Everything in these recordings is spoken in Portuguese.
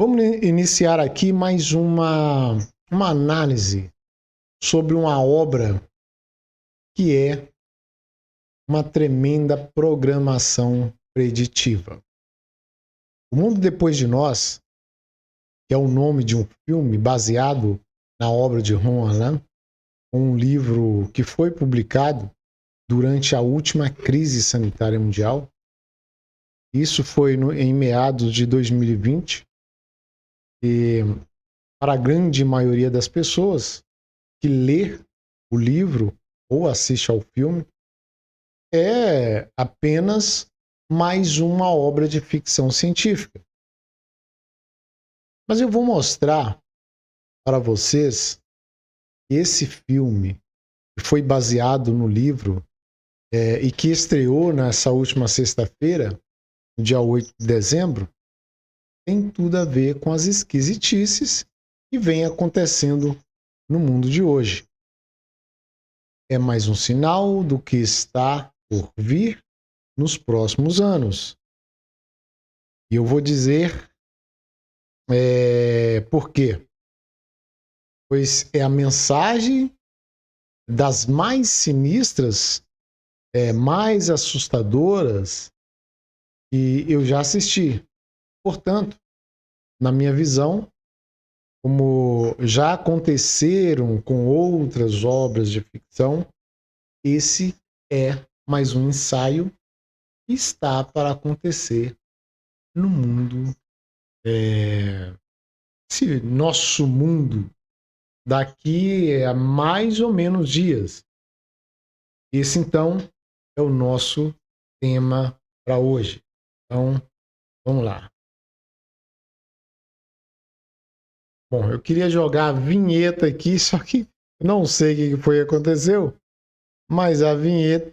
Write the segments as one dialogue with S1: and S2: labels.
S1: Vamos iniciar aqui mais uma análise sobre uma obra que é uma tremenda programação preditiva. O Mundo Depois de Nós, que é o nome de um filme baseado na obra de Roald Dahl, um livro que foi publicado durante a última crise sanitária mundial. Isso foi em meados de 2020. E para a grande maioria das pessoas que lê o livro ou assiste ao filme, é apenas mais uma obra de ficção científica. Mas eu vou mostrar para vocês que esse filme, que foi baseado no livro e que estreou nessa última sexta-feira, no dia 8 de dezembro, tem tudo a ver com as esquisitices que vem acontecendo no mundo de hoje. É mais um sinal do que está por vir nos próximos anos. E eu vou dizer por quê. Pois é a mensagem das mais sinistras, mais assustadoras que eu já assisti. Portanto, na minha visão, como já aconteceram com outras obras de ficção, esse é mais um ensaio que está para acontecer no mundo, esse nosso mundo, daqui a mais ou menos dias. Esse, então, é o nosso tema para hoje. Então, vamos lá. Bom, eu queria jogar a vinheta aqui, só que não sei o que foi que aconteceu, mas a vinheta...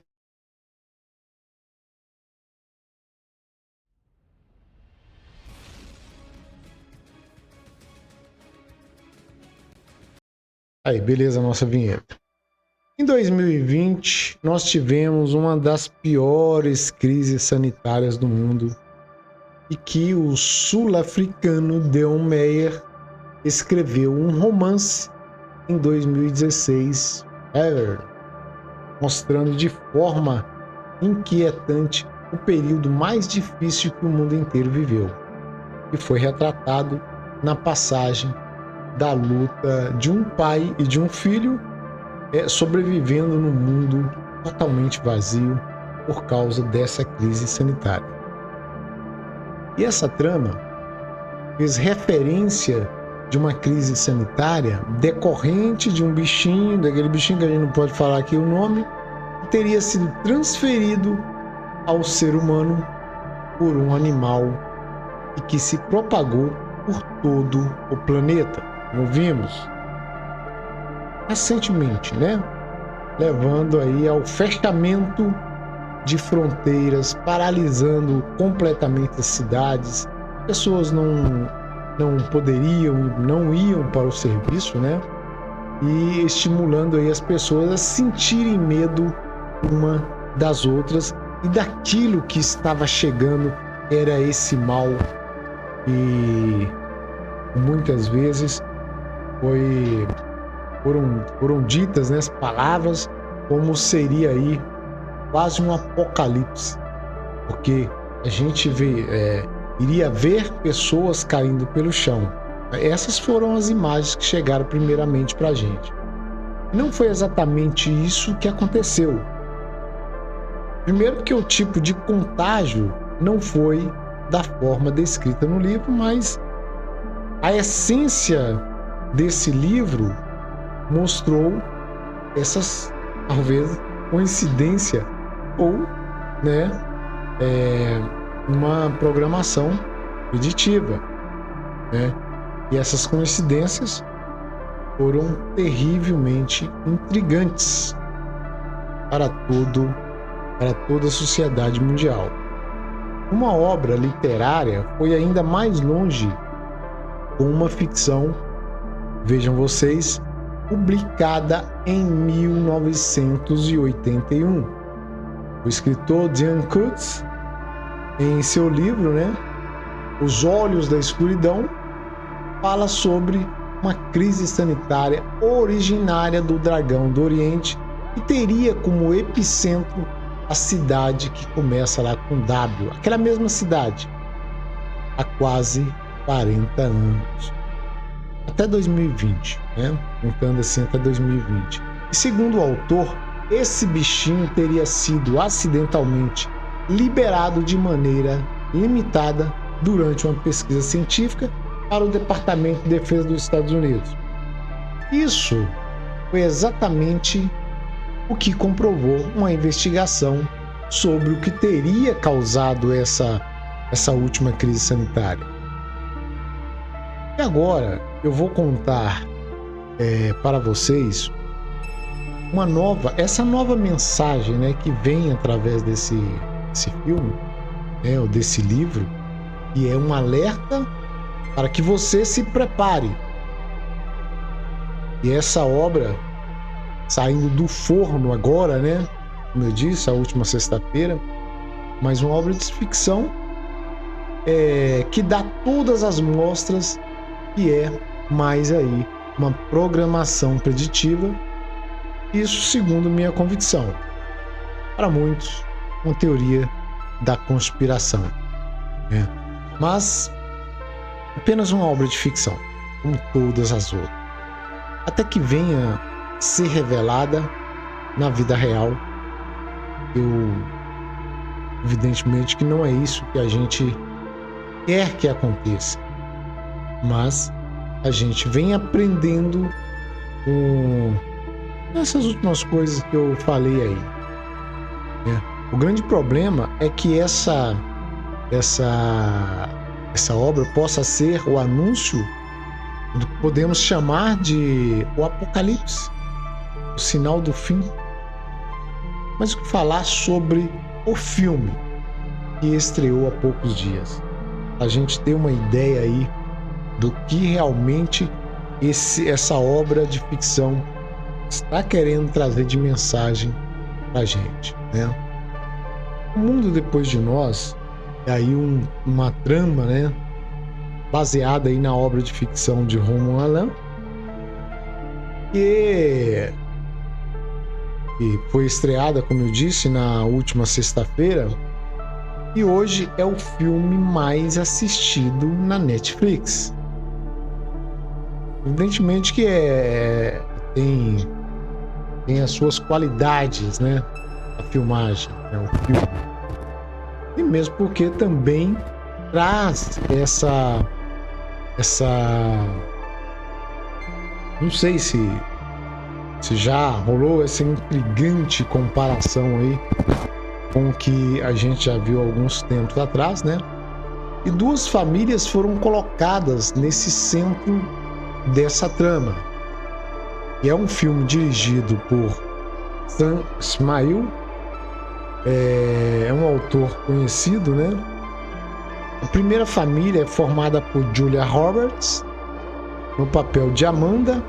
S1: Aí, beleza, a nossa vinheta. Em 2020, nós tivemos uma das piores crises sanitárias do mundo e que o sul-africano Deon Meyer escreveu um romance em 2016, mostrando de forma inquietante o período mais difícil que o mundo inteiro viveu, e foi retratado na passagem da luta de um pai e de um filho sobrevivendo num mundo totalmente vazio por causa dessa crise sanitária. E essa trama fez referência de uma crise sanitária decorrente de um bichinho, daquele bichinho que a gente não pode falar aqui o nome, que teria sido transferido ao ser humano por um animal e que se propagou por todo o planeta, como vimos recentemente, né? Levando aí ao fechamento de fronteiras, paralisando completamente as cidades. Pessoas não poderiam, não iam para o serviço, né? E estimulando aí as pessoas a sentirem medo uma das outras, e daquilo que estava chegando era esse mal, e muitas vezes foram ditas, né, as palavras como seria aí quase um apocalipse, porque a gente iria ver pessoas caindo pelo chão. Essas foram as imagens que chegaram primeiramente para a gente. Não foi exatamente isso que aconteceu. Primeiro, porque o tipo de contágio não foi da forma descrita no livro, mas a essência desse livro mostrou essas, talvez, coincidência ou, né, uma programação preditiva, né? E essas coincidências foram terrivelmente intrigantes para toda a sociedade mundial. Uma obra literária foi ainda mais longe com uma ficção, vejam vocês, publicada em 1981. O escritor Dean Koontz, em seu livro, né, Os Olhos da Escuridão, fala sobre uma crise sanitária originária do Dragão do Oriente e teria como epicentro a cidade que começa lá com W, aquela mesma cidade, há quase 40 anos. Até 2020, né? Contando assim até 2020. E segundo o autor, esse bichinho teria sido acidentalmente liberado de maneira limitada durante uma pesquisa científica para o Departamento de Defesa dos Estados Unidos. Isso foi exatamente o que comprovou uma investigação sobre o que teria causado essa última crise sanitária. E agora eu vou contar para vocês essa nova mensagem, né, que vem através desse filme, né, ou desse livro, e é um alerta para que você se prepare. E essa obra, saindo do forno agora, né, como eu disse, a última sexta-feira, mas uma obra de ficção que dá todas as mostras que é mais aí uma programação preditiva, isso segundo minha convicção. Para muitos, uma teoria da conspiração, né? Mas apenas uma obra de ficção, como todas as outras, até que venha ser revelada na vida real. Evidentemente que não é isso que a gente quer que aconteça, mas a gente vem aprendendo com essas últimas coisas que eu falei aí, né? O grande problema é que essa obra possa ser o anúncio do que podemos chamar de o Apocalipse, o sinal do fim. Mas o que falar sobre o filme que estreou há poucos dias? A gente ter uma ideia aí do que realmente essa obra de ficção está querendo trazer de mensagem pra gente, né? O Mundo Depois de Nós é aí uma trama, né, baseada aí na obra de ficção de Roman Allan, que foi estreada, como eu disse, na última sexta-feira, e hoje é o filme mais assistido na Netflix. Evidentemente que tem as suas qualidades, né, a filmagem, né, o filme. E mesmo porque também traz essa não sei se já rolou essa intrigante comparação aí com o que a gente já viu há alguns tempos atrás, né? E duas famílias foram colocadas nesse centro dessa trama. E é um filme dirigido por Sam Esmail, é um autor conhecido, né? A primeira família é formada por Julia Roberts no papel de Amanda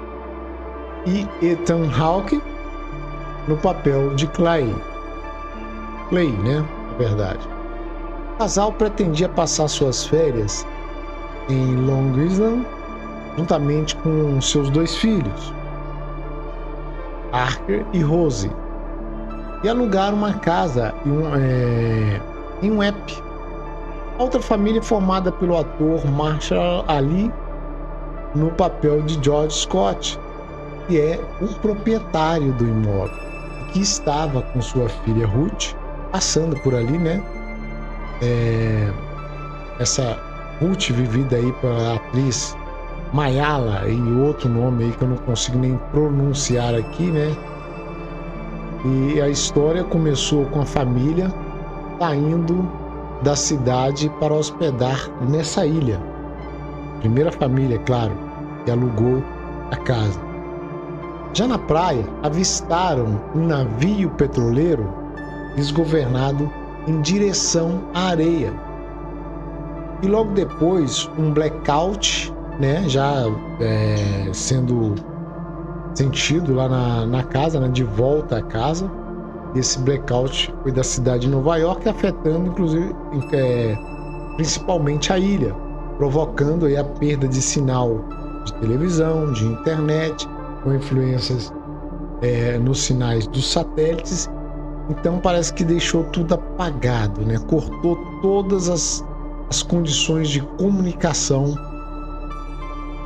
S1: e Ethan Hawke no papel de Clay, né? Na verdade, o casal pretendia passar suas férias em Long Island juntamente com seus dois filhos, Parker e Rose, e alugar uma casa em um app. Outra família formada pelo ator Marshall Ali no papel de George Scott, que é o proprietário do imóvel, que estava com sua filha Ruth passando por ali, né? Essa Ruth, vivida aí pela atriz Mayala, e outro nome aí que eu não consigo nem pronunciar aqui, né? E a história começou com a família saindo da cidade para hospedar nessa ilha. Primeira família, claro, que alugou a casa. Já na praia, avistaram um navio petroleiro desgovernado em direção à areia. E logo depois, um blackout, né, já sendo sentido lá na casa, né, de volta à casa. Esse blackout foi da cidade de Nova York, afetando inclusive principalmente a ilha. provocando aí a perda de sinal de televisão, de internet, com influências nos sinais dos satélites. Então parece que deixou tudo apagado, né? Cortou todas as condições de comunicação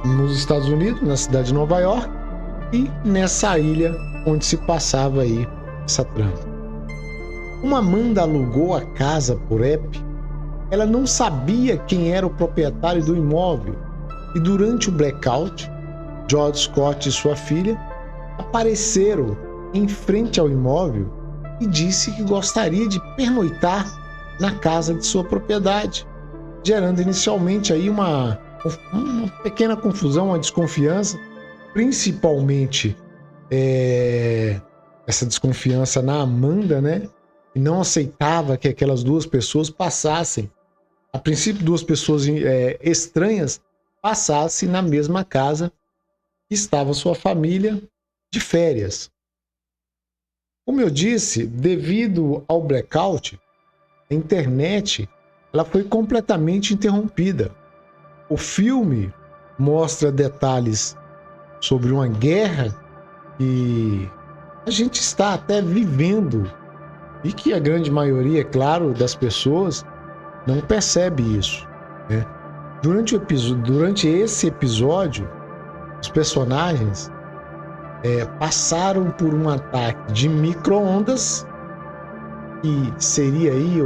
S1: nos Estados Unidos, na cidade de Nova York e nessa ilha onde se passava aí essa trama. Uma Amanda alugou a casa por app. Ela não sabia quem era o proprietário do imóvel e durante o blackout, George Scott e sua filha apareceram em frente ao imóvel e disse que gostaria de pernoitar na casa de sua propriedade, gerando inicialmente aí uma pequena confusão, uma desconfiança, principalmente essa desconfiança na Amanda, né? E não aceitava que aquelas duas pessoas passassem, a princípio duas pessoas estranhas, passassem na mesma casa que estava sua família de férias. Como eu disse, devido ao blackout, a internet ela foi completamente interrompida. O filme mostra detalhes sobre uma guerra que a gente está até vivendo e que a grande maioria, é claro, das pessoas não percebe isso, né? Durante esse episódio, os personagens passaram por um ataque de micro-ondas, que seria aí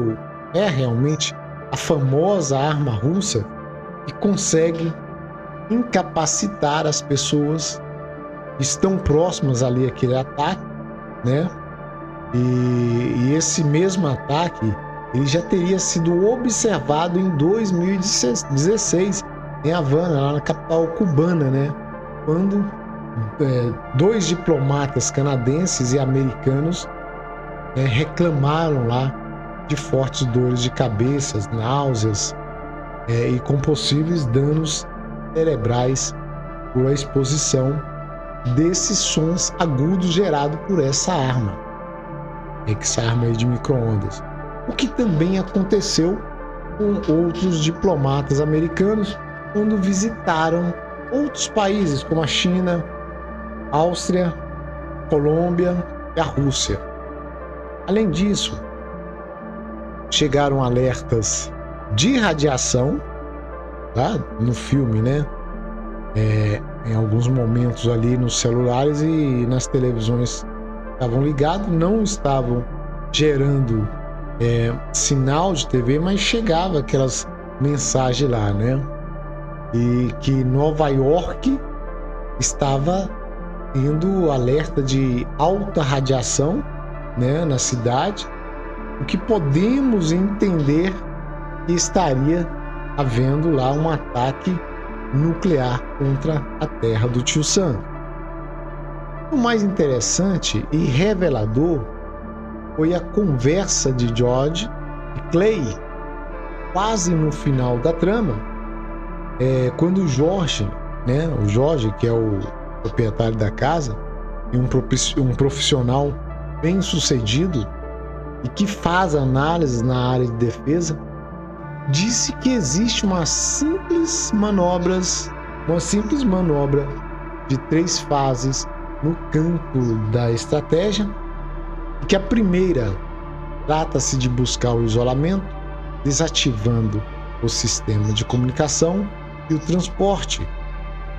S1: realmente a famosa arma russa que consegue incapacitar as pessoas que estão próximas ali àquele ataque, né? E esse mesmo ataque ele já teria sido observado em 2016 em Havana, lá na capital cubana, né? Quando dois diplomatas canadenses e americanos reclamaram lá de fortes dores de cabeça, náuseas e com possíveis danos cerebrais por a exposição desses sons agudos gerados por essa arma, essa arma aí de micro-ondas. O que também aconteceu com outros diplomatas americanos quando visitaram outros países como a China, Áustria, Colômbia e a Rússia. Além disso, chegaram alertas de radiação, tá? No filme, né? Em alguns momentos ali nos celulares e nas televisões estavam ligados, não estavam gerando sinal de TV, mas chegava aquelas mensagens lá, né? E que Nova York estava tendo alerta de alta radiação, né, na cidade, o que podemos entender que estaria havendo lá um ataque nuclear contra a terra do Tio Sam. O mais interessante e revelador foi a conversa de George e Clay, quase no final da trama, quando o Jorge, né, o Jorge, que é o proprietário da casa e um profissional bem sucedido e que faz análises na área de defesa, disse que existe uma simples manobra de 3 fases no campo da estratégia, e que a primeira trata-se de buscar o isolamento, desativando o sistema de comunicação e o transporte,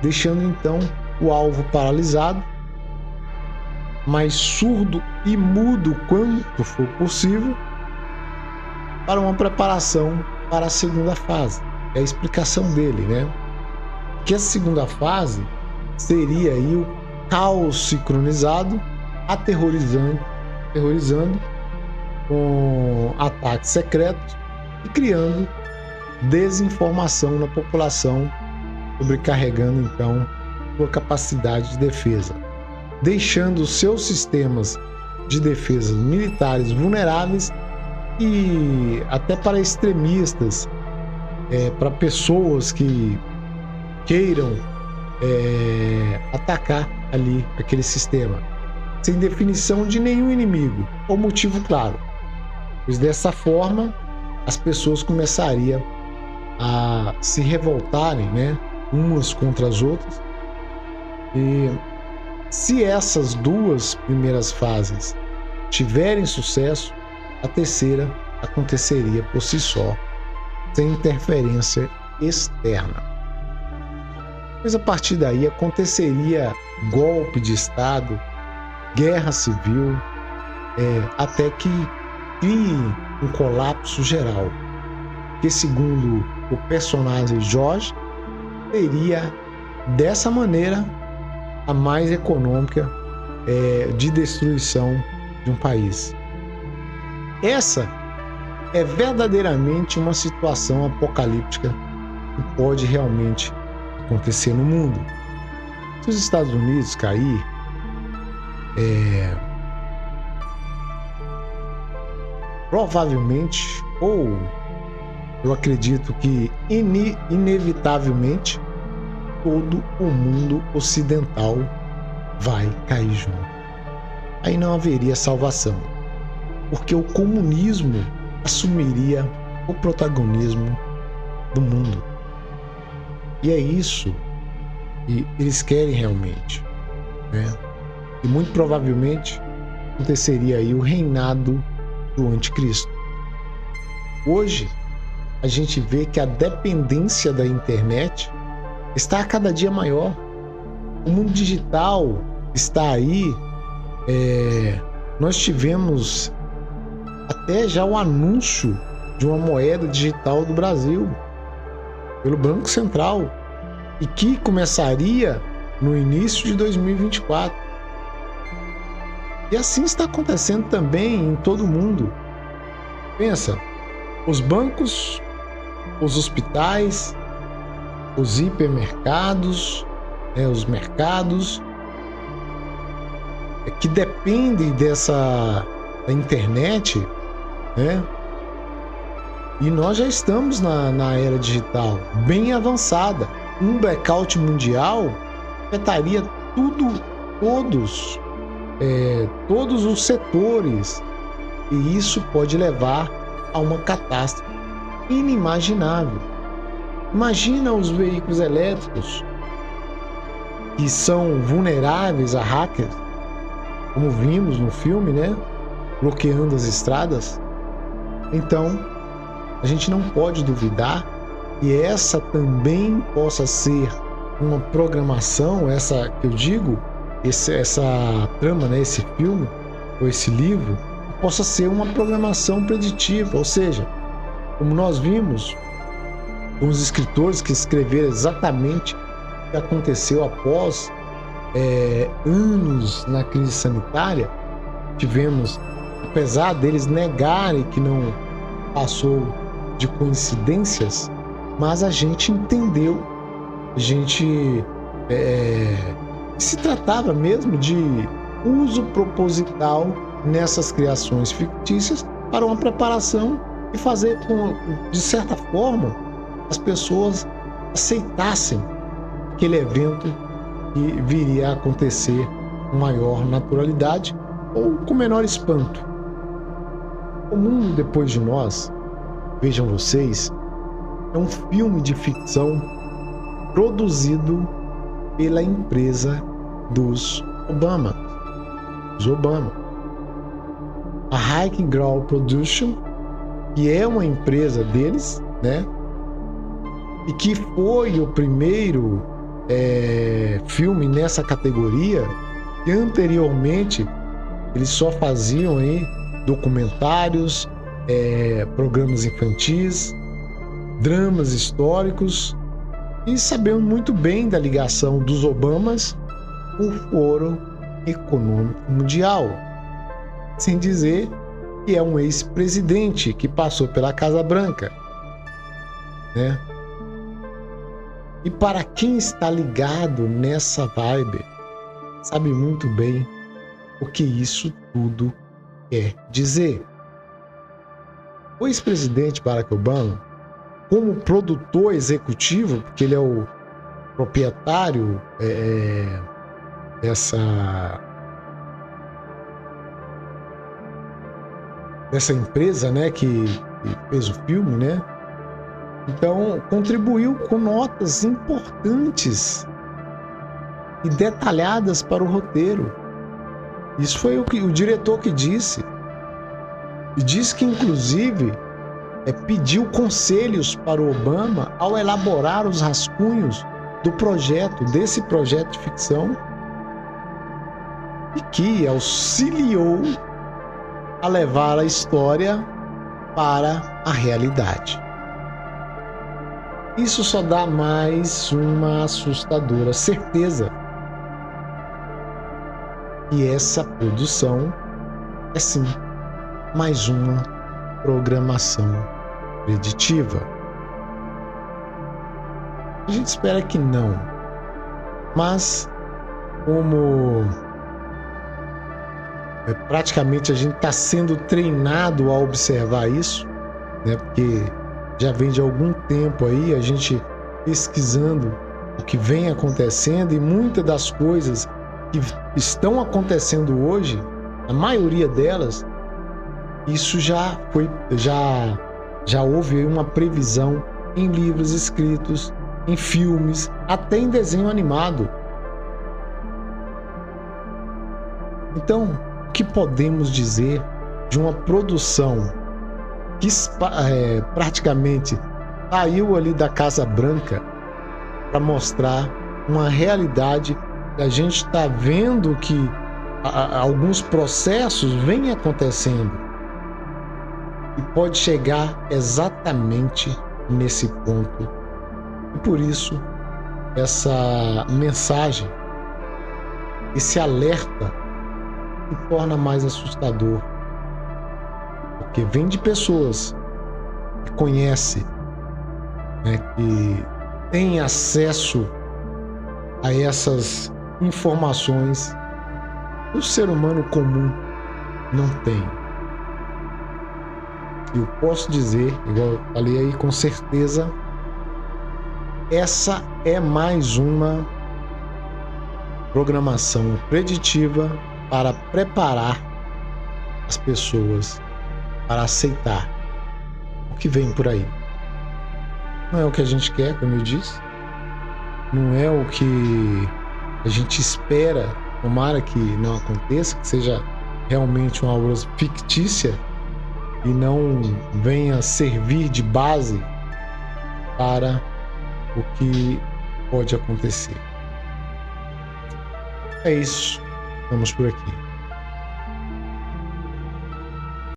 S1: deixando então o alvo paralisado, mas surdo e mudo quanto for possível, para uma preparação para a segunda fase. É a explicação dele, né? Que a segunda fase seria aí o caos sincronizado, aterrorizando com ataques secretos e criando desinformação na população, sobrecarregando então sua capacidade de defesa, deixando seus sistemas de defesa militares vulneráveis e até para extremistas, para pessoas que queiram atacar ali aquele sistema, sem definição de nenhum inimigo ou motivo claro, pois dessa forma as pessoas começariam a se revoltarem, né, umas contra as outras. E se essas duas primeiras fases tiverem sucesso, a terceira aconteceria por si só, sem interferência externa. Mas a partir daí aconteceria golpe de Estado, guerra civil, até que crie um colapso geral, que segundo o personagem Jorge, seria dessa maneira a mais econômica de destruição de um país. Essa é verdadeiramente uma situação apocalíptica que pode realmente acontecer no mundo. Se os Estados Unidos cair, provavelmente, ou eu acredito que inevitavelmente, todo o mundo ocidental vai cair junto. Aí não haveria salvação, porque o comunismo assumiria o protagonismo do mundo. E é isso que eles querem realmente, né? E muito provavelmente aconteceria aí o reinado do anticristo. Hoje a gente vê que a dependência da internet está a cada dia maior. O mundo digital está aí. Nós tivemos até já o anúncio de uma moeda digital do Brasil pelo Banco Central e que começaria no início de 2024. E assim está acontecendo também em todo o mundo. Pensa, os bancos, os hospitais, os hipermercados, os mercados que dependem da internet, né? E nós já estamos na era digital bem avançada. Um blackout mundial afetaria todos os setores, e isso pode levar a uma catástrofe inimaginável. Imagina os veículos elétricos que são vulneráveis a hackers, como vimos no filme, né? Bloqueando as estradas. Então, a gente não pode duvidar que essa também possa ser uma programação, essa que eu digo, essa trama, né? Esse filme ou esse livro, possa ser uma programação preditiva, ou seja, como nós vimos com os escritores que escreveram exatamente o que aconteceu após anos na crise sanitária, tivemos, apesar deles negarem que não passou de coincidências, mas a gente entendeu, se tratava mesmo de uso proposital nessas criações fictícias para uma preparação e fazer com, de certa forma, as pessoas aceitassem aquele evento que viria a acontecer com maior naturalidade ou com menor espanto. O Mundo Depois de Nós, vejam vocês, é um filme de ficção produzido pela empresa dos Obama. A High Ground Production, que é uma empresa deles, né? E que foi o primeiro filme nessa categoria, que anteriormente eles só faziam aí documentários, programas infantis, dramas históricos, e sabemos muito bem da ligação dos Obamas com o Fórum Econômico Mundial, sem dizer que é um ex-presidente que passou pela Casa Branca, né? E para quem está ligado nessa vibe, sabe muito bem o que isso tudo quer dizer. O ex-presidente Barack Obama, como produtor executivo, porque ele é o proprietário dessa empresa, né, que fez o filme, né? Então, contribuiu com notas importantes e detalhadas para o roteiro. Isso foi o diretor que disse. E disse que, inclusive, pediu conselhos para o Obama ao elaborar os rascunhos desse projeto de ficção, e que auxiliou a levar a história para a realidade. Isso só dá mais uma assustadora certeza que essa produção é sim mais uma programação preditiva. A gente espera que não, mas como praticamente a gente está sendo treinado a observar isso, né? Porque já vem de algum tempo aí a gente pesquisando o que vem acontecendo, e muitas das coisas que estão acontecendo hoje, a maioria delas, isso já houve uma previsão em livros escritos, em filmes, até em desenho animado. Então, o que podemos dizer de uma produção que praticamente saiu ali da Casa Branca para mostrar uma realidade que a gente está vendo que alguns processos vêm acontecendo, e pode chegar exatamente nesse ponto. E por isso, essa mensagem, esse alerta, se torna mais assustador, porque vem de pessoas que conhecem, né, que têm acesso a essas informações que o ser humano comum não tem. E eu posso dizer, igual eu falei aí, com certeza, essa é mais uma programação preditiva para preparar as pessoas para aceitar o que vem por aí. Não é o que a gente quer, como eu disse, não é o que a gente espera, tomara que não aconteça, que seja realmente uma obra fictícia e não venha servir de base para o que pode acontecer. É isso. Vamos por aqui.